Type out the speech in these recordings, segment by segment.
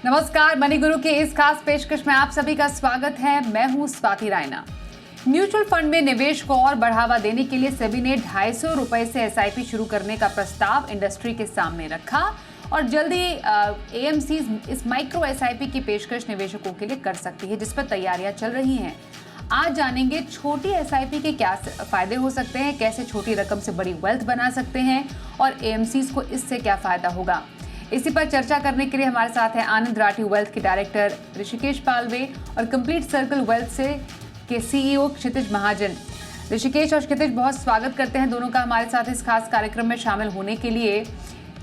नमस्कार, मनी गुरु की इस खास पेशकश में आप सभी का स्वागत है। मैं हूं स्वाति रायना। म्यूचुअल फंड में निवेश को और बढ़ावा देने के लिए सेबी ने 250 रुपए से एसआईपी शुरू करने का प्रस्ताव इंडस्ट्री के सामने रखा और जल्दी एएमसी इस माइक्रो एसआईपी की पेशकश निवेशकों के लिए कर सकती है, जिस पर तैयारियां चल रही हैं। आज जानेंगे छोटी एसआईपी के क्या फायदे हो सकते हैं, कैसे छोटी रकम से बड़ी वेल्थ बना सकते हैं और एएमसीज को इससे क्या फायदा होगा। इसी पर चर्चा करने के लिए हमारे साथ हैं आनंद राठी वेल्थ के डायरेक्टर ऋषिकेश पालवे और कंप्लीट सर्कल वेल्थ से के सीईओ क्षितिज महाजन। ऋषिकेश और क्षितिज, बहुत स्वागत करते हैं दोनों का हमारे साथ इस खास कार्यक्रम में शामिल होने के लिए।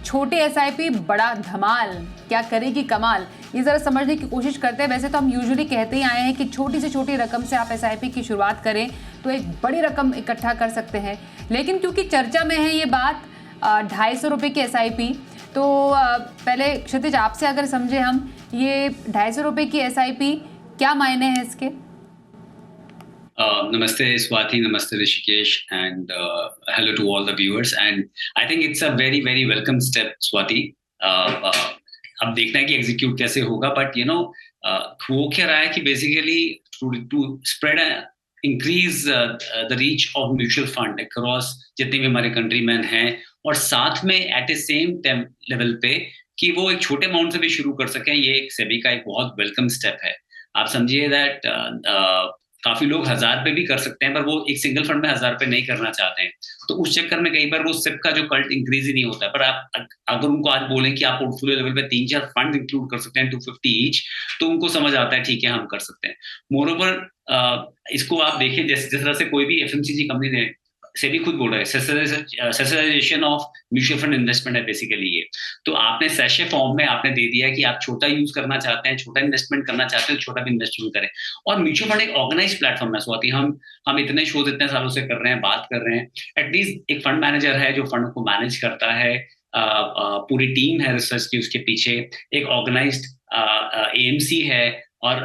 छोटे एसआईपी बड़ा धमाल, क्या करेगी कमाल, ये जरा समझने की कोशिश करते हैं। वैसे तो हम यूजुअली कहते ही आए हैं कि छोटी से छोटी रकम से आप एसआईपी की शुरुआत करें तो एक बड़ी रकम इकट्ठा कर सकते हैं, लेकिन क्योंकि चर्चा में है ये बात 250 रुपये की एसआईपी, तो पहले क्षितिज आपसे अगर समझे हम, ये 250 रुपये की एसआईपी क्या मायने हैं इसके? Namaste Swati, namaste Rishikesh, and hello to all the viewers. And I think it's a very very welcome step, Swati. अब देखना है कि एग्जीक्यूट कैसे होगा, बट वो क्या रहा है कि basically to spread increase the reach of mutual fund across जितने भी हमारे कंट्रीमैन हैं, और साथ में एट ए सेम लेवल पे कि वो एक छोटे अमाउंट से भी शुरू कर सकें। ये एक सेबी का एक बहुत वेलकम स्टेप है। आप समझिए दैट काफी लोग 1000 पे भी कर सकते हैं, पर वो एक सिंगल फंड में 1000 पे नहीं करना चाहते हैं, तो उस चक्कर में कई बार वो सिप का जो कल्ट इंक्रीज ही नहीं होता है। पर आप अगर उनको आज बोलें कि आप पोर्टफोलियो लेवल पे 3-4 फंड इंक्लूड कर सकते हैं 250 ईच, तो उनको समझ आता है ठीक है हम कर सकते हैं। मोरोवर इसको आप देखें जिस तरह से कोई भी एफएमसीजी कंपनी ने, सेबी खुद बोल रहा है सेशनलाइजेशन ऑफ म्यूचुअल फंड इन्वेस्टमेंट है बेसिकली ये। तो आपने सैशे फॉर्म में आपने दे दिया कि आप छोटा यूज करना चाहते हैं, छोटा इन्वेस्टमेंट करना चाहते हैं, छोटा भी इन्वेस्टमेंट करें। और म्यूचुअल फंड एक ऑर्गेनाइज प्लेटफॉर्म है स्वाति। हम इतने शोध इतने सालों से कर रहे हैं, बात कर रहे हैं। एटलीस्ट एक फंड मैनेजर है जो फंड को मैनेज करता है, पूरी टीम है रिसर्च की उसके पीछे, एक ऑर्गेनाइज्ड एएमसी है और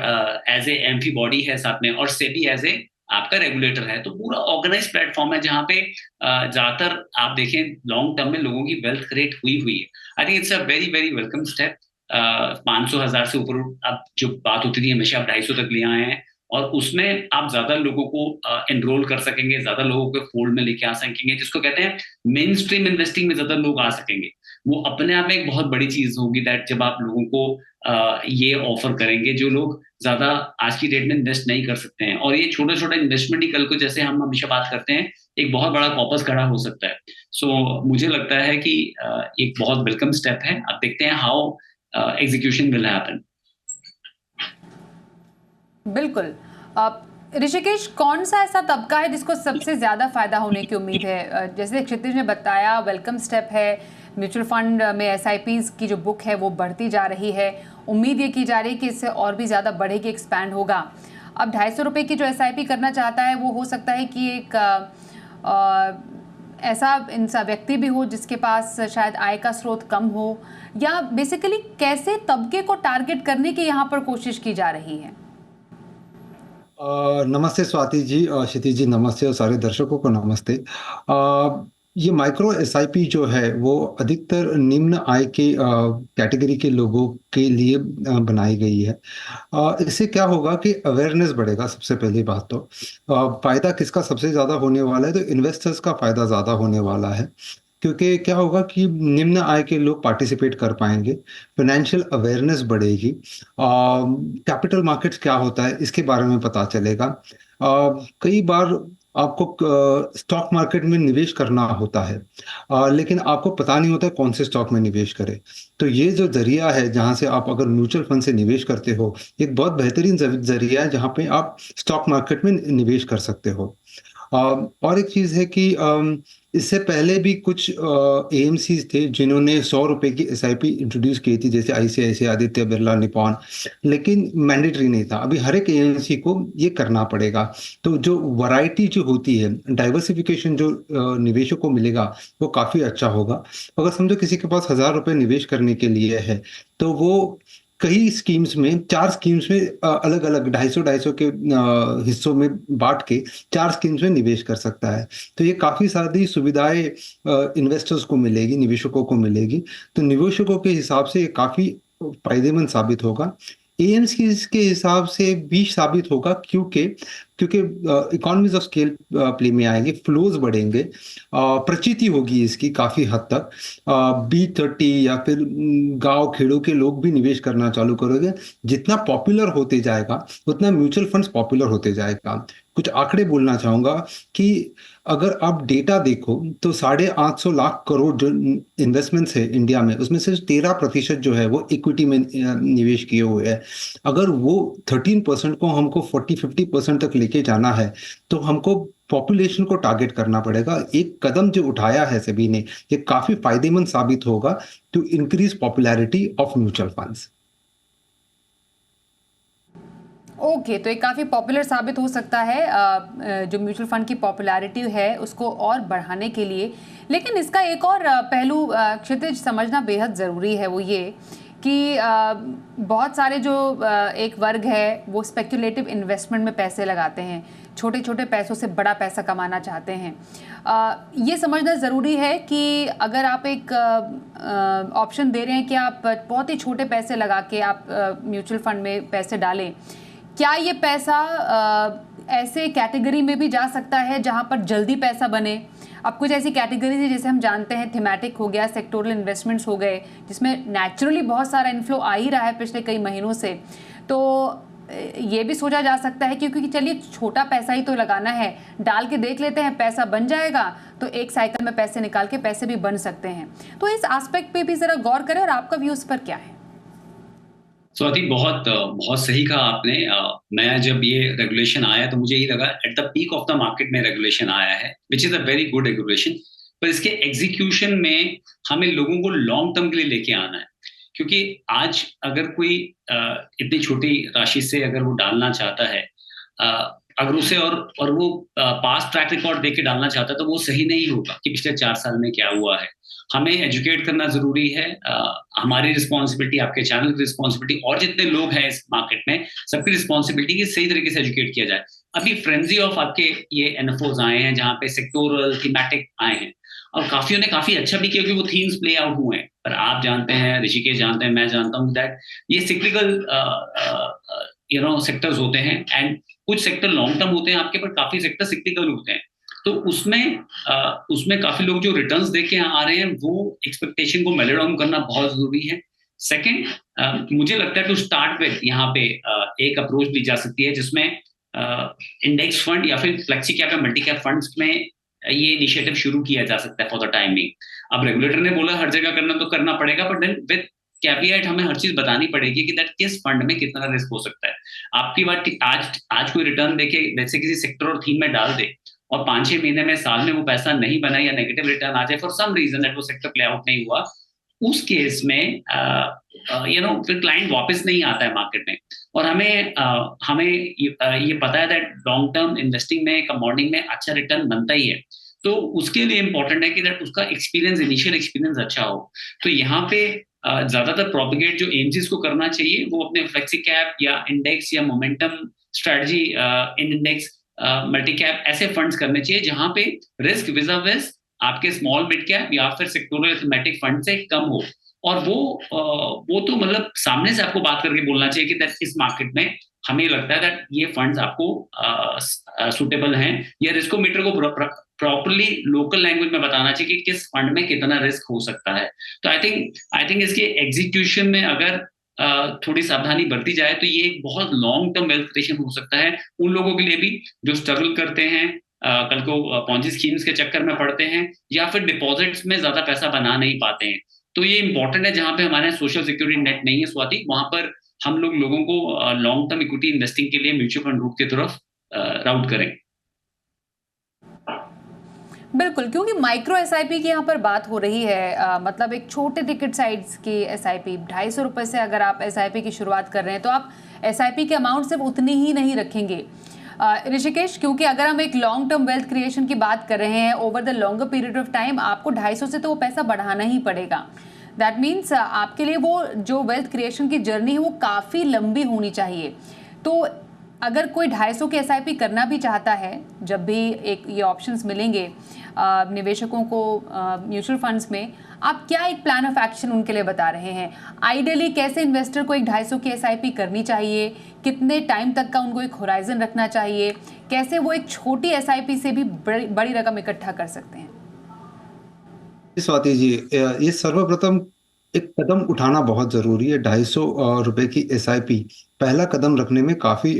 एज ए एम्फी बॉडी है साथ में, और सेबी एज ए आपका रेगुलेटर है। तो पूरा ऑर्गेनाइज प्लेटफॉर्म है जहां पे ज्यादातर आप देखें लॉन्ग टर्म में लोगों की वेल्थ क्रिएट हुई है। I think it's a very very welcome step. 500,000 से ऊपर अब जो बात होती थी हमेशा आप 250 तक ले आए हैं, और उसमें आप ज्यादा लोगों को एनरोल कर सकेंगे, ज्यादा लोगों को फोल्ड में लेके आ सकेंगे, जिसको कहते हैं मेन स्ट्रीम इन्वेस्टिंग में ज्यादा लोग आ सकेंगे। वो अपने आप में एक बहुत बड़ी चीज होगी दैट जब आप लोगों को ये ऑफर करेंगे जो लोग ज्यादा आज की डेट में इन्वेस्ट नहीं कर सकते हैं। और ये छोटा छोटा इन्वेस्टमेंट ही कल को, जैसे हम हमेशा बात करते हैं, एक बहुत बड़ा कॉपस खड़ा हो सकता है। सो मुझे लगता है कि एक बहुत वेलकम स्टेप है। अब देखते हैं हाउ एग्जीक्यूशन विल हैपन। बिल्कुल। ऋषिकेश, कौन सा ऐसा तबका है जिसको सबसे ज्यादा फायदा होने की उम्मीद है? जैसे क्षितिज ने बताया, वेलकम स्टेप है। म्यूचुअल फंड में एसआईपीज की जो बुक है वो बढ़ती जा रही है। उम्मीद ये की जा रही है कि इससे और भी ज़्यादा बढ़ेगी, एक्सपैंड होगा। अब 250 रुपये की जो एसआईपी करना चाहता है वो हो सकता है कि एक ऐसा व्यक्ति भी हो जिसके पास शायद आय का स्रोत कम हो, या बेसिकली कैसे तबके को टारगेट करने की यहाँ पर कोशिश की जा रही है? नमस्ते स्वाति जी, क्षितिज जी नमस्ते, और सारे दर्शकों को नमस्ते। ये माइक्रो एसआईपी जो है वो अधिकतर निम्न आय के कैटेगरी के लोगों के लिए बनाई गई है। इससे क्या होगा कि अवेयरनेस बढ़ेगा। सबसे पहली बात तो फायदा किसका सबसे ज़्यादा होने वाला है, तो इन्वेस्टर्स का फायदा ज़्यादा होने वाला है, क्योंकि क्या होगा कि निम्न आय के लोग पार्टिसिपेट कर पाएंगे, फाइनेंशियल अवेयरनेस बढ़ेगी, कैपिटल मार्केट्स क्या होता है इसके बारे में पता चलेगा। कई बार आपको स्टॉक मार्केट में निवेश करना होता है, लेकिन आपको पता नहीं होता कौन से स्टॉक में निवेश करें। तो ये जो जरिया है जहाँ से आप अगर म्यूचुअल फंड से निवेश करते हो, एक बहुत बेहतरीन जरिया है जहाँ पे आप स्टॉक मार्केट में निवेश कर सकते हो। और एक चीज़ है कि इससे पहले भी कुछ एएमसीज थे जिन्होंने 100 रुपये की एसआईपी इंट्रोड्यूस की थी, जैसे आईसीआईसीआई, आदित्य बिरला, निपॉन, लेकिन मैंडेटरी नहीं था। अभी हर एक एएमसी को ये करना पड़ेगा। तो जो वैरायटी जो होती है, डाइवर्सिफिकेशन जो निवेशकों को मिलेगा वो काफ़ी अच्छा होगा। अगर समझो किसी के पास 1000 रुपये निवेश करने के लिए है, तो वो कई स्कीम्स में, 4 स्कीम्स में अलग अलग 250 के हिस्सों में बांट के 4 स्कीम्स में निवेश कर सकता है। तो ये काफ़ी सारी सुविधाएं इन्वेस्टर्स को मिलेगी, निवेशकों को मिलेगी। तो निवेशकों के हिसाब से ये काफ़ी फायदेमंद साबित होगा। एएम्स की इसके हिसाब से भी साबित होगा, क्योंकि क्योंकि इकोनॉमीज ऑफ स्केल प्ले में आएंगे, फ्लोज बढ़ेंगे, प्रचिति होगी इसकी काफी हद तक। B30 या फिर गांव खेड़ों के लोग भी निवेश करना चालू करोगे। जितना पॉपुलर होते जाएगा उतना म्यूचुअल फंड्स पॉपुलर होते जाएगा। कुछ आंकड़े बोलना चाहूंगा कि अगर आप डेटा देखो तो 850 लाख करोड़ जो इन्वेस्टमेंट्स है इंडिया में, उसमें से 13% जो है वो इक्विटी में निवेश किए हुए हैं। अगर वो 13% को हमको 40-50% तक लेके जाना है तो हमको पॉपुलेशन को टारगेट करना पड़ेगा। एक कदम जो उठाया है सेबी ने, ये काफी फायदेमंद साबित होगा to increase popularity of mutual funds. Okay, तो ये काफ़ी पॉपुलर साबित हो सकता है जो म्यूचुअल फंड की पॉपुलैरिटी है उसको और बढ़ाने के लिए। लेकिन इसका एक और पहलू क्षितिज समझना बेहद ज़रूरी है, वो ये कि बहुत सारे जो एक वर्ग है वो स्पेक्युलेटिव इन्वेस्टमेंट में पैसे लगाते हैं, छोटे छोटे पैसों से बड़ा पैसा कमाना चाहते हैं। ये समझना ज़रूरी है कि अगर आप एक ऑप्शन दे रहे हैं कि आप बहुत ही छोटे पैसे लगा के आप म्यूचुअल फंड में पैसे डालें, क्या ये पैसा ऐसे कैटेगरी में भी जा सकता है जहां पर जल्दी पैसा बने? अब कुछ ऐसी कैटेगरीज है जैसे हम जानते हैं थीमेटिक हो गया, सेक्टोरल इन्वेस्टमेंट्स हो गए, जिसमें नेचुरली बहुत सारा इन्फ्लो आ ही रहा है पिछले कई महीनों से। तो ये भी सोचा जा सकता है क्योंकि चलिए छोटा पैसा ही तो लगाना है, डाल के देख लेते हैं, पैसा बन जाएगा तो एक साइकिल में पैसे निकाल के पैसे भी बन सकते हैं। तो इस एस्पेक्ट पे भी जरा गौर करें और आपका व्यू उस पर क्या है? स्वाति, बहुत बहुत सही कहा आपने। नया जब ये रेगुलेशन आया तो मुझे ये लगा at the peak of the market में रेगुलेशन आया है, which is a very good regulation. पर इसके एग्जीक्यूशन में हमें लोगों को लॉन्ग टर्म के लिए लेके आना है, क्योंकि आज अगर कोई इतनी छोटी राशि से अगर वो डालना चाहता है, अगर उसे और वो पास्ट ट्रैक रिकॉर्ड देख के डालना चाहता है तो वो सही नहीं होगा कि पिछले 4 साल में क्या हुआ है। हमें एजुकेट करना जरूरी है। हमारी रिस्पॉन्सिबिलिटी, आपके चैनल की रिस्पॉन्सिबिलिटी और जितने लोग हैं इस मार्केट में सबकी रिस्पॉन्सिबिलिटी कि सही तरीके से एजुकेट किया जाए। अभी फ्रेंजी ऑफ आपके ये एनएफओज आए हैं जहाँ पे सेक्टोरल थीमेटिक आए हैं और काफियों ने काफी अच्छा भी किया क्योंकि वो थीम्स प्ले आउट हुए हैं। पर आप जानते हैं, ऋषिकेश जानते हैं, मैं जानता हूँ दैट ये सिक्लिकल सेक्टर्स होते हैं एंड कुछ सेक्टर लॉन्ग टर्म होते हैं आपके, पर काफी सेक्टर सिक्लिकल होते हैं। तो उसमें काफी लोग जो रिटर्न्स देके आ रहे हैं वो एक्सपेक्टेशन को मेलो डाउन करना बहुत जरूरी है। सेकंड, मुझे लगता है टू स्टार्ट विद यहाँ पे एक अप्रोच ली जा सकती है जिसमें इंडेक्स फंड या फिर फ्लेक्सी कैप या मल्टी कैप फंड्स में ये इनिशिएटिव शुरू किया जा सकता है फॉर द टाइम बिंग। अब रेगुलेटर ने बोला हर जगह करना तो करना पड़ेगा, बट देन विद कैविएट हमें हर चीज बतानी पड़ेगी कि दैट किस फंड में कितना रिस्क हो सकता है। आपकी बात आज कोई रिटर्न देके जैसे किसी सेक्टर और थीम में डाल दे और 5-6 महीने में, साल में वो पैसा नहीं बना या नेगेटिव रिटर्न आ जाए फॉर सम रीजन दैट वो सेक्टर प्ले आउट नहीं हुआ, उस केस में फिर क्लाइंट वापस नहीं आता है मार्केट में। और हमें ये पता है दैट लॉन्ग टर्म इन्वेस्टिंग में, कमोडिटी में अच्छा रिटर्न बनता ही है। तो उसके लिए इंपॉर्टेंट है कि दैट उसका एक्सपीरियंस, इनिशियल एक्सपीरियंस अच्छा हो। तो यहाँ पे ज्यादातर प्रोपिगेट जो एमसीज को करना चाहिए वो अपने फ्लेक्सी कैप या इंडेक्स या momentum strategy in index multi cap ऐसे फंड्स करने चाहिए जहां पे रिस्क विज़ आपके स्मॉल मिड कैप या फिर सेक्टोरल थीमेटिक फंड से कम हो। और वो तो मतलब सामने से आपको बात करके बोलना चाहिए कि इस मार्केट में हमें लगता है दैट ये फंड्स आपको सुटेबल हैं, या रिस्कोमीटर को प्रॉपर्ली लोकल लैंग्वेज में बताना चाहिए कि किस फंड में कितना रिस्क हो सकता है। तो आई थिंक इसके एग्जीक्यूशन में अगर थोड़ी सावधानी बरती जाए तो ये एक बहुत लॉन्ग टर्म वेल्थ क्रिएशन हो सकता है उन लोगों के लिए भी जो स्ट्रगल करते हैं, कल को पॉन्जी स्कीम्स के चक्कर में पड़ते हैं या फिर डिपॉजिट्स में ज्यादा पैसा बना नहीं पाते हैं। तो ये इंपॉर्टेंट है जहां पे हमारे सोशल सिक्योरिटी नेट नहीं है स्वाति, वहां पर हम लोगों को लॉन्ग टर्म इक्विटी इन्वेस्टिंग के लिए म्यूचुअल फंड रूट की तरफ राउट करें। बिल्कुल, क्योंकि माइक्रो एसआईपी की यहाँ पर बात हो रही है, मतलब एक छोटे टिकट साइज की एसआईपी, 250 रुपये से अगर आप एसआईपी की शुरुआत कर रहे हैं तो आप एसआईपी के अमाउंट सिर्फ उतनी ही नहीं रखेंगे ऋषिकेश, क्योंकि अगर हम एक लॉन्ग टर्म वेल्थ क्रिएशन की बात कर रहे हैं over the longer period of time, आपको 250 से तो वो पैसा बढ़ाना ही पड़ेगा। दैट मीन्स आपके लिए वो जो वेल्थ क्रिएशन की जर्नी है वो काफ़ी लंबी होनी चाहिए। तो अगर कोई 250 की एसआईपी करना भी चाहता है, जब भी एक ये ऑप्शंस मिलेंगे निवेशकों को म्यूचुअल फंड्स में, आप क्या एक प्लान ऑफ एक्शन उनके लिए बता रहे हैं? आइडियली कैसे इन्वेस्टर को एक 250 की एसआईपी करनी चाहिए, कितने टाइम तक का उनको एक होराइजन रखना चाहिए, कैसे वो एक छोटी एसआईपी से भी बड़ी रकम इकट्ठा कर सकते हैं? स्वाति जी, ये सर्वप्रथम एक कदम उठाना बहुत जरूरी है। 250 रुपए की एसआईपी पहला कदम रखने में काफी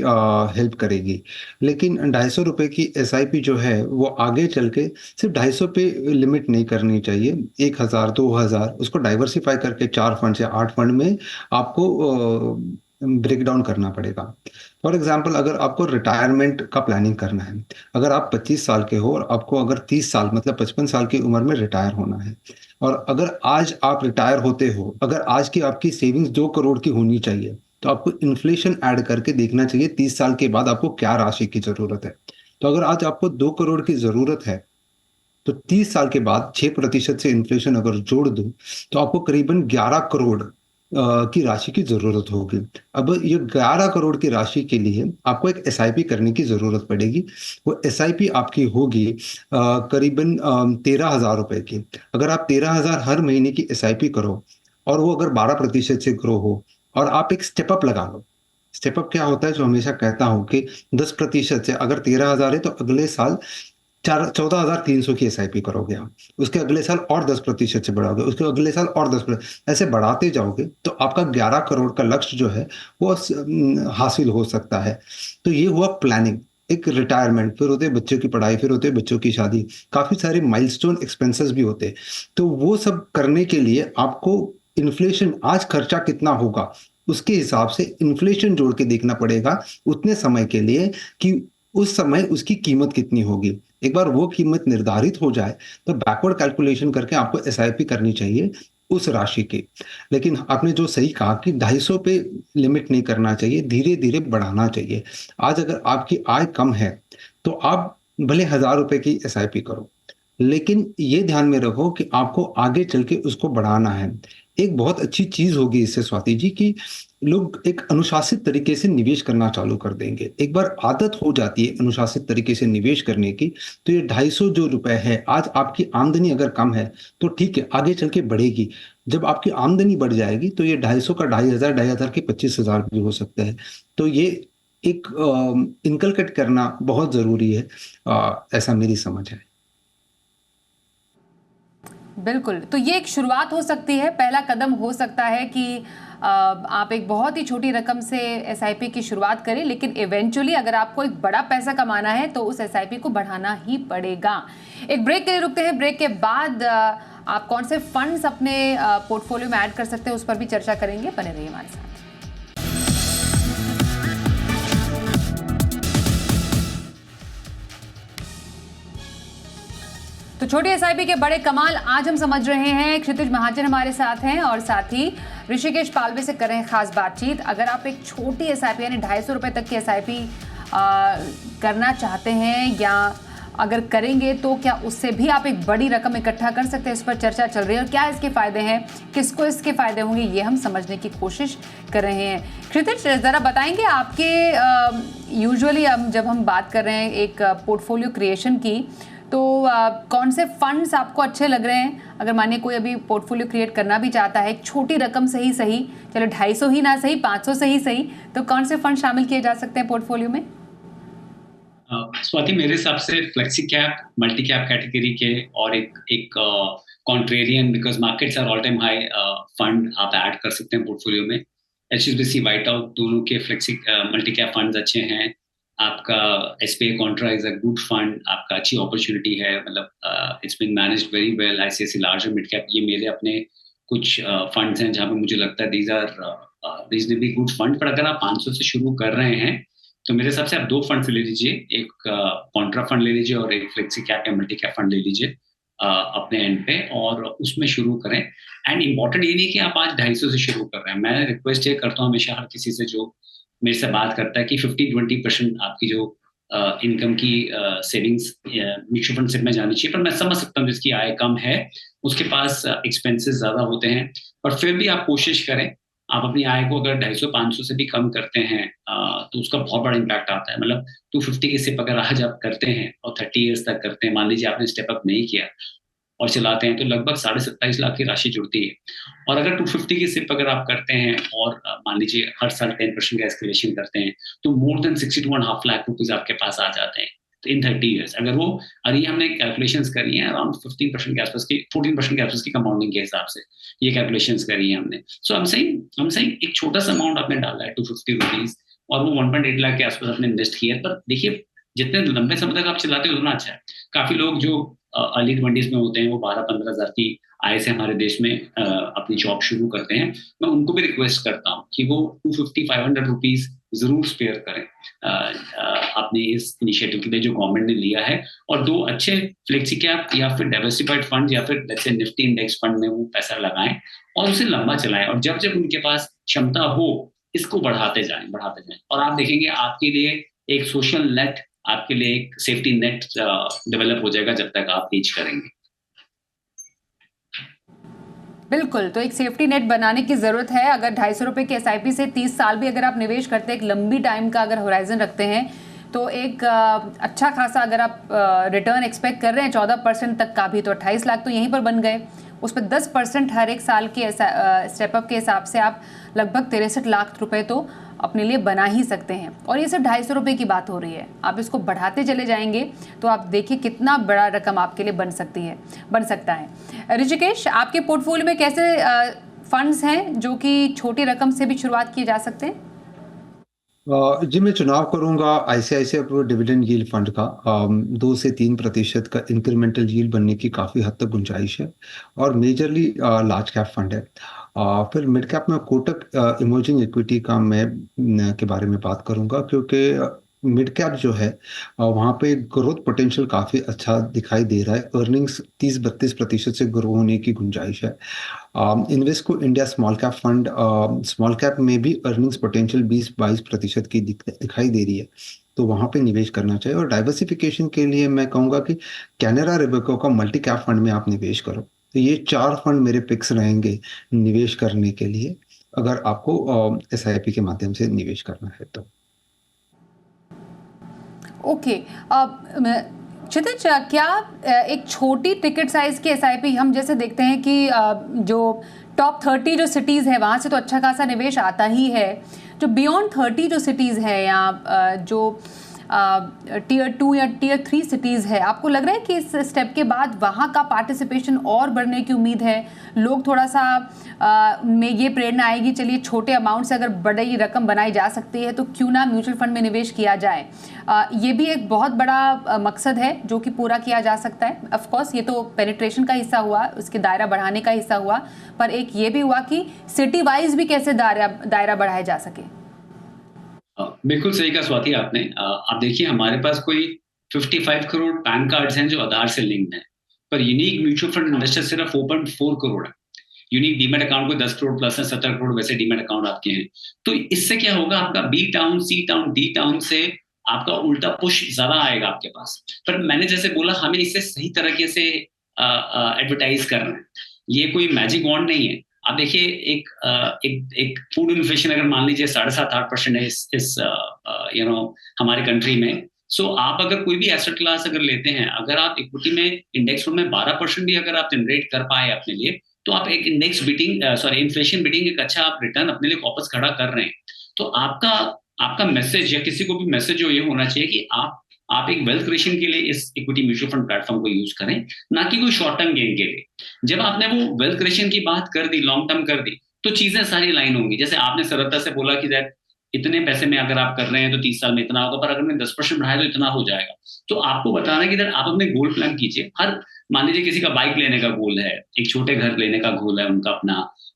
हेल्प करेगी। लेकिन 250 रुपए की एसआईपी जो है वो आगे चल के सिर्फ 250 पे लिमिट नहीं करनी चाहिए। 1000, 2000 उसको डाइवर्सिफाई करके 4 फंड या 8 फंड में आपको ब्रेक डाउन करना पड़ेगा। फॉर एग्जाम्पल, अगर आपको रिटायरमेंट का प्लानिंग करना है, अगर आप 25 साल के हो और आपको अगर 30 साल मतलब 55 साल की उम्र में रिटायर होना है, और अगर आज आप रिटायर होते हो, अगर आज की आपकी सेविंग्स 2 करोड़ की होनी चाहिए, तो आपको इन्फ्लेशन ऐड करके देखना चाहिए 30 साल के बाद आपको क्या राशि की जरूरत है। तो अगर आज आपको 2 करोड़ की जरूरत है, तो 30 साल के बाद 6% से इन्फ्लेशन अगर जोड़ दूं, तो आपको करीबन 11 करोड़ की राशि की जरूरत होगी। अब ये 11 करोड़ की राशि के लिए आपको एक एसआईपी करने की जरूरत पड़ेगी। वो एसआईपी आपकी होगी करीबन 13,000 रुपए की। अगर आप 13,000 हर महीने की एसआईपी करो और वो अगर 12% से ग्रो हो, और आप एक स्टेप अप लगा लो। स्टेप अप क्या होता है, जो हमेशा कहता हूं कि 10% से, अगर 13,000 है तो अगले साल 14,300 की एसआईपी करोगे आप, उसके अगले साल और 10% से बढ़ाओगे, उसके अगले साल और 10%, ऐसे बढ़ाते जाओगे तो आपका 11 करोड़ का लक्ष्य जो है वो हासिल हो सकता है। तो ये हुआ प्लानिंग। एक रिटायरमेंट, फिर होते बच्चों की पढ़ाई, फिर होते बच्चों की शादी, काफी सारे माइलस्टोन एक्सपेंसेस भी होते। तो वो सब करने के लिए आपको इन्फ्लेशन, आज खर्चा कितना होगा उसके हिसाब से इन्फ्लेशन जोड़ के देखना पड़ेगा उतने समय के लिए, कि उस समय उसकी कीमत कितनी होगी। एक बार वो कीमत निर्धारित हो जाए तो बैकवर्ड कैलकुलेशन करके आपको एसआईपी करनी चाहिए उस राशि की। लेकिन आपने जो सही कहा कि 250 पे लिमिट नहीं करना चाहिए, धीरे धीरे बढ़ाना चाहिए। आज अगर आपकी आय कम है तो आप भले 1,000 रुपए की एसआईपी करो, लेकिन ये ध्यान में रखो कि आपको आगे चल के उसको बढ़ाना है। एक बहुत अच्छी चीज होगी इससे स्वाति जी, कि लोग एक अनुशासित तरीके से निवेश करना चालू कर देंगे। एक बार आदत हो जाती है अनुशासित तरीके से निवेश करने की, तो ये 250 जो रुपए है, आज आपकी आमदनी अगर कम है तो ठीक है, आगे चल के बढ़ेगी। जब आपकी आमदनी बढ़ जाएगी तो ये 250 का 2,500, 2,500 के 25,000 भी हो सकते हैं। तो ये एक इनकलकेट करना बहुत जरूरी है, ऐसा मेरी समझ है। बिल्कुल, तो ये एक शुरुआत हो सकती है, पहला कदम हो सकता है कि आप एक बहुत ही छोटी रकम से एसआईपी की शुरुआत करें, लेकिन इवेंचुअली अगर आपको एक बड़ा पैसा कमाना है तो उस एसआईपी को बढ़ाना ही पड़ेगा। एक ब्रेक के लिए रुकते हैं, ब्रेक के बाद आप कौन से फंड्स अपने पोर्टफोलियो में ऐड कर सकते हैं उस पर भी चर्चा करेंगे। बने रहिए हमारे साथ। तो छोटी एसआईपी के बड़े कमाल आज हम समझ रहे हैं। क्षितिज महाजन हमारे साथ हैं और साथ ही ऋषिकेश पालवे से कर रहे हैं खास बातचीत। अगर आप एक छोटी एसआईपी यानी 250 रुपए तक की एसआईपी करना चाहते हैं, या अगर करेंगे तो क्या उससे भी आप एक बड़ी रकम इकट्ठा कर सकते हैं, इस पर चर्चा चल रही है। और क्या इसके फायदे हैं, किसको इसके फायदे होंगे, ये हम समझने की कोशिश कर रहे हैं। क्षितिज, जरा बताएंगे आपके यूजुअली जब हम बात कर रहे हैं एक पोर्टफोलियो क्रिएशन की, तो कौन से फंड्स आपको अच्छे लग रहे हैं? अगर मानिए कोई अभी पोर्टफोलियो क्रिएट करना भी चाहता है, एक छोटी रकम से ही सही, चलो 250 ही ना सही, 500 से ही सही, तो कौन से फंड शामिल किए जा सकते हैं पोर्टफोलियो में? स्वाति, मेरे हिसाब से flexi cap, multi cap category के, और एक contrarian, because markets are all time high, fund आप ऐड कर सकते हैं पोर्टफोलियो में। एचएसबीसी, व्हाइट आउट, दोनों के फ्लेक्सी मल्टी कैप फंड्स अच्छे हैं। आपका SBI contra is a good fund, आपका अच्छी अपॉर्चुनिटी है, मतलब it's been managed very well. ICICI large mid cap, ये मेरे अपने कुछ फंड्स हैं जहाँ पे मुझे लगता है these are reasonably good fund. पर अगर आप 500 से शुरू कर रहे हैं तो मेरे हिसाब से आप 2 फंड्स ले लीजिए, एक कॉन्ट्रा फंड ले लीजिए और एक फ्लेक्सी कैप या मल्टी कैप फंड ले लीजिए अपने एंड पे, और उसमें शुरू करें। एंड इम्पॉर्टेंट ये नहीं कि आप आज 250 से शुरू कर रहे हैं। मैं रिक्वेस्ट ये करता हूँ हमेशा हर किसी से जो मेरे से बात करता है कि 50-20% आपकी जो इनकम की सेविंग्स म्यूचुअल फंड से में जानी चाहिए। पर मैं समझ सकता हूँ जिसकी आय कम है, उसके पास एक्सपेंसेस ज्यादा होते हैं, पर फिर भी आप कोशिश करें आप अपनी आय को अगर 250-500 से भी कम करते हैं तो उसका बहुत बड़ा इम्पैक्ट आता है। मतलब 250 की सिप अगर आज आप करते हैं और 30 ईयर्स तक करते हैं, मान लीजिए आपने स्टेप अप नहीं किया और चलाते हैं, तो लगभग 27.5 लाख की राशि जुड़ती है। और अगर 250 की सिप अगर आप करते हैं और मान लीजिए हर साल 10% का एस्केलेशन करते हैं, तो मोर देन 62.5 लाख रुपीज आपके पास आ जाते हैं। तो इन 30 ईयर्स अगर वो, अभी हमने कैलकुलेशंस करी हैं अराउंड 15% के आसपास की, 14% के आसपास की कंपाउंडिंग के हिसाब से ये कैलकुलेशंस करी है हमने। सो हम सेइंग एक छोटा सा अमाउंट आपने डाला है 250 रुपीज और वो 1.8 लाख के आसपास आपने इन्वेस्ट किया है। पर देखिए जितने लंबे समय तक आप चलाते हो उतना अच्छा है। काफी लोग जो अर्ली 20s में होते हैं वो 12-15 हजार की आय से हमारे देश में अपनी जॉब शुरू करते हैं। मैं उनको भी रिक्वेस्ट करता हूँ कि वो 250-500 रुपीज जरूर स्पेयर करें अपने इस इनिशिएटिव के लिए जो गवर्नमेंट ने लिया है, और 2 अच्छे फ्लेक्सी कैप या फिर डाइवर्सिफाइड फंड या फिर जैसे निफ्टी इंडेक्स फंड में वो पैसा लगाएं और उसे लंबा चलाएं, और जब जब उनके पास क्षमता हो इसको बढ़ाते जाएं और आप देखेंगे आपके लिए एक सोशल नेट, आपके लिए एक सेफ्टी नेट डेवलप हो जाएगा जब तक आप रीच करेंगे। बिल्कुल, तो एक सेफ्टी नेट बनाने की ज़रूरत है। अगर 250 रुपये की एसआईपी से 30 साल भी अगर आप निवेश करते हैं, एक लंबी टाइम का अगर होराइजन रखते हैं, तो एक अच्छा खासा अगर आप रिटर्न एक्सपेक्ट कर रहे हैं 14% तक का भी, तो 28 लाख तो यहीं पर बन गए। उस पर 10% हर एक साल के स्टेपअप के हिसाब से आप लगभग 63 लाख रुपए तो अपने लिए बना ही सकते हैं। और ये सिर्फ 250 रुपये की बात हो रही है, आप इसको बढ़ाते चले जाएंगे तो आप देखिए कितना बड़ा रकम आपके लिए बन सकता है। ऋषिकेश, आपके पोर्टफोलियो में कैसे फंड्स हैं जो कि छोटी रकम से भी शुरुआत किए जा सकते हैं? जी, मैं चुनाव करूँगा ICICI pro dividend yield fund का। 2 से 3% का इंक्रीमेंटल यील्ड बनने की काफ़ी हद तक गुंजाइश है, और मेजरली लार्ज कैप फंड है। फिर मिड कैप में कोटक इमर्जिंग इक्विटी का मैं के बारे में बात करूँगा, क्योंकि मिड कैप जो है वहाँ पे ग्रोथ पोटेंशियल काफ़ी अच्छा दिखाई दे रहा है। अर्निंग्स 30-32% से ग्रो होने की गुंजाइश है। Invesco India small cap fund, small cap में भी अर्निंग्स पोटेंशियल 20-22% की दिखाई दे रही है, तो वहाँ पे निवेश करना चाहिए। और डाइवर्सिफिकेशन के लिए मैं कहूँगा कि कैनरा रोबेको का मल्टी कैप फंड में आप निवेश करो। तो ये 4 फंड मेरे पिक्स रहेंगे निवेश करने के लिए, अगर आपको एसआईपी के माध्यम से निवेश करना है तो। ओके, क्षितिज, क्या एक छोटी टिकट साइज की एसआईपी हम जैसे देखते हैं कि जो टॉप 30 जो सिटीज़ है वहाँ से तो अच्छा खासा निवेश आता ही है, जो बियॉन्ड 30 जो सिटीज़ है या जो टियर 2 या टियर 3 सिटीज़ है, आपको लग रहा है कि इस स्टेप के बाद वहाँ का पार्टिसिपेशन और बढ़ने की उम्मीद है? लोग थोड़ा सा में ये प्रेरणा आएगी, चलिए छोटे अमाउंट से अगर बड़ी रकम बनाई जा सकती है तो क्यों ना म्यूचुअल फंड में निवेश किया जाए। ये भी एक बहुत बड़ा मकसद है जो कि पूरा किया जा सकता है। ऑफ कोर्स ये तो पेनिट्रेशन का हिस्सा हुआ, उसके दायरा बढ़ाने का हिस्सा हुआ, पर एक ये भी हुआ कि सिटी वाइज भी कैसे दायरा बढ़ाया जा सके। बिल्कुल सही कहा स्वाति आपने। आप देखिए हमारे पास कोई 55 करोड़ पैन कार्ड्स हैं जो आधार से लिंक्ड हैं, पर यूनिक म्यूचुअल फंड इन्वेस्टर सिर्फ 4.4 करोड़ है। यूनिक डीमेट अकाउंट को 10 करोड़ प्लस है, 17 करोड़ वैसे डीमेट अकाउंट आपके हैं। तो इससे क्या होगा, आपका बी टाउन, सी टाउन, डी टाउन से आपका उल्टा पुश ज्यादा आएगा आपके पास। पर मैंने जैसे बोला, हमें इसे सही तरीके से एडवर्टाइज करना है। ये कोई मैजिक वॉन्ड नहीं है। आप देखिए एक फूड इन्फ्लेशन अगर मान लीजिए 7.5-8% है इस हमारे कंट्री में। सो आप अगर कोई भी एसेट क्लास अगर लेते हैं, अगर आप इक्विटी में इंडेक्स फंड में 12% भी अगर आप जनरेट कर पाए अपने लिए, तो आप एक इन्फ्लेशन बीटिंग एक अच्छा आप रिटर्न अपने लिए वापस खड़ा कर रहे हैं। तो आपका मैसेज या किसी को भी मैसेज जो ये होना चाहिए कि आप एक वेल्थ क्रिएशन के लिए इस इक्विटी म्यूचुअल फंड प्लेटफॉर्म को यूज करें, ना कि कोई शॉर्ट टर्म गेन के लिए। जब आपने वो वेल्थ क्रिएशन की बात कर दी, लॉन्ग टर्म कर दी, तो चीजें सारी लाइन होंगी। जैसे आपने सरलता से बोला कि दैट इतने पैसे में अगर आप कर रहे हैं तो 30 साल में इतना होगा, पर अगर मैं 10% बढ़ाया तो इतना हो जाएगा। तो आपको बताना है कि दैट आप अपने गोल प्लान कीजिए। हर मान लीजिए किसी का बाइक लेने का गोल है, एक छोटे घर लेने का गोल है उनका,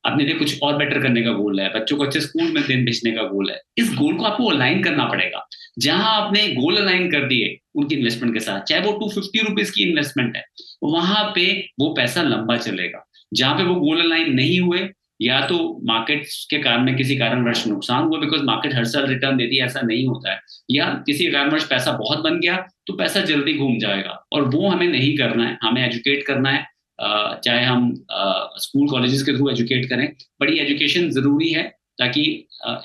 अपने लिए कुछ और बेटर करने का गोल है, बच्चों को अच्छे स्कूल में भेजने का गोल है। इस गोल को आपको अलाइन करना पड़ेगा। जहां आपने गोल अलाइन कर दिए उनकी इन्वेस्टमेंट के साथ, चाहे वो 250 रुपीज की इन्वेस्टमेंट है, वहां पे वो पैसा लंबा चलेगा। जहां पे वो गोल अलाइन नहीं हुए, या तो मार्केट के कारण किसी कारणवश नुकसान हुआ, बिकॉज मार्केट हर साल रिटर्न देती है, ऐसा नहीं होता है, या किसी कारणवश पैसा बहुत बन गया तो पैसा जल्दी घूम जाएगा, और वो हमें नहीं करना है। हमें एजुकेट करना है, चाहे हम स्कूल कॉलेजेस के थ्रू एजुकेट करें। बड़ी एजुकेशन जरूरी है, ताकि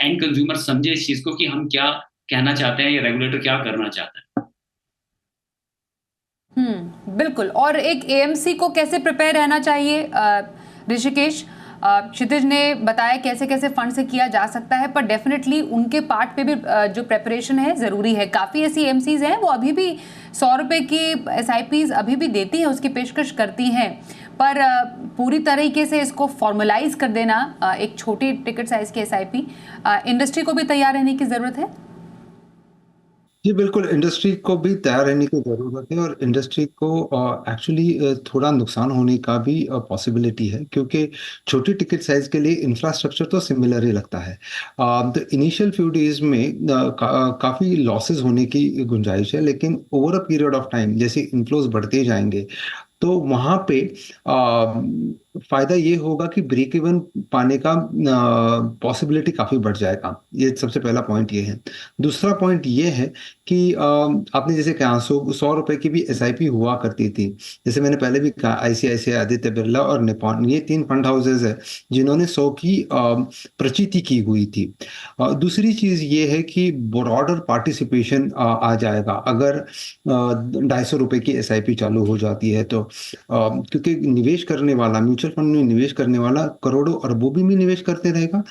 एंड कंज्यूमर समझे इस चीज को कि हम क्या कहना चाहते हैं या रेगुलेटर क्या करना चाहता है। बिल्कुल। और एक एएमसी को कैसे प्रिपेयर रहना चाहिए ऋषिकेश? क्षितिज ने बताया कैसे कैसे फंड से किया जा सकता है, पर डेफिनेटली उनके पार्ट पे भी जो प्रेपरेशन है ज़रूरी है। काफ़ी ऐसी एएमसीज हैं वो अभी भी 100 रुपये की एसआईपीज अभी भी देती हैं, उसकी पेशकश करती हैं, पर पूरी तरीके से इसको फॉर्मलाइज कर देना एक छोटी टिकट साइज की एसआईपी, इंडस्ट्री को भी तैयार रहने की ज़रूरत है। जी बिल्कुल, इंडस्ट्री को भी तैयार रहने की ज़रूरत है और इंडस्ट्री को एक्चुअली थोड़ा नुकसान होने का भी पॉसिबिलिटी है, क्योंकि छोटी टिकट साइज़ के लिए इंफ्रास्ट्रक्चर तो सिमिलर ही लगता है। तो इनिशियल फ्यू डेज़ में काफ़ी लॉसेस होने की गुंजाइश है, लेकिन over a period of time जैसे इन्फ्लोज बढ़ते जाएंगे तो वहाँ पे फ़ायदा ये होगा कि ब्रेक इवन पाने का पॉसिबिलिटी काफ़ी बढ़ जाएगा। ये सबसे पहला पॉइंट ये है। दूसरा पॉइंट ये है कि आपने जैसे कहा 100 रुपए की भी एसआईपी हुआ करती थी। जैसे मैंने पहले भी कहा आईसीआईसीआई, आदित्य बिरला और निपॉन, ये 3 फंड हाउसेस है जिन्होंने 100 की प्रचिति की हुई थी। दूसरी चीज़ ये है कि ब्रॉडर पार्टिसिपेशन आ जाएगा अगर 250 रुपए की एसआईपी चालू हो जाती है तो, क्योंकि निवेश करने वाला, म्यूचुअल फंड में निवेश करने वाला करोड़ों अरबों में निवेश करते रहेगा।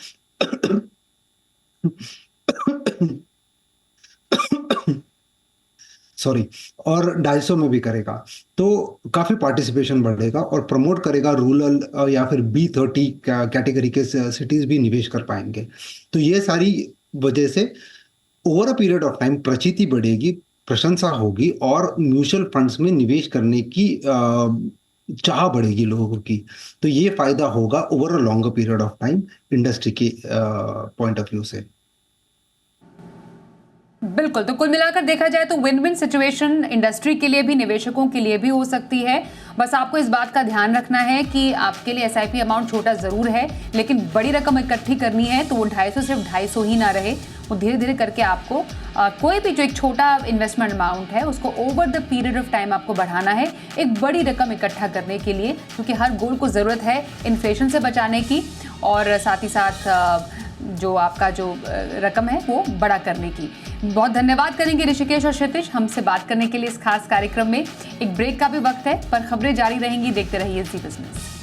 सॉरी, और 250 में भी करेगा तो काफी पार्टिसिपेशन बढ़ेगा और प्रमोट करेगा रूरल या फिर B30 कैटेगरी के सिटीज भी निवेश कर पाएंगे। तो ये सारी वजह से over a period of time प्रचिति बढ़ेगी, प्रशंसा होगी और म्यूचुअल फंड्स में निवेश करने की चाह बढ़ेगी लोगों की। तो ये फायदा होगा over a longer period of time industry के पॉइंट ऑफ व्यू से। बिल्कुल। तो कुल मिलाकर देखा जाए तो विन विन सिचुएशन इंडस्ट्री के लिए भी, निवेशकों के लिए भी हो सकती है। बस आपको इस बात का ध्यान रखना है कि आपके लिए एसआईपी अमाउंट छोटा ज़रूर है, लेकिन बड़ी रकम इकट्ठी करनी है तो वो 250 सिर्फ 250 ही ना रहे, वो धीरे धीरे करके आपको कोई भी जो एक छोटा इन्वेस्टमेंट अमाउंट है उसको over the period of time आपको बढ़ाना है एक बड़ी रकम इकट्ठा करने के लिए, क्योंकि हर गोल को ज़रूरत है इन्फ्लेशन से बचाने की और साथ ही साथ जो आपका जो रकम है वो बड़ा करने की। बहुत धन्यवाद करेंगे ऋषिकेश और क्षितिज हमसे बात करने के लिए इस खास कार्यक्रम में। एक ब्रेक का भी वक्त है, पर खबरें जारी रहेंगी, देखते रहिए ज़ी बिज़नेस।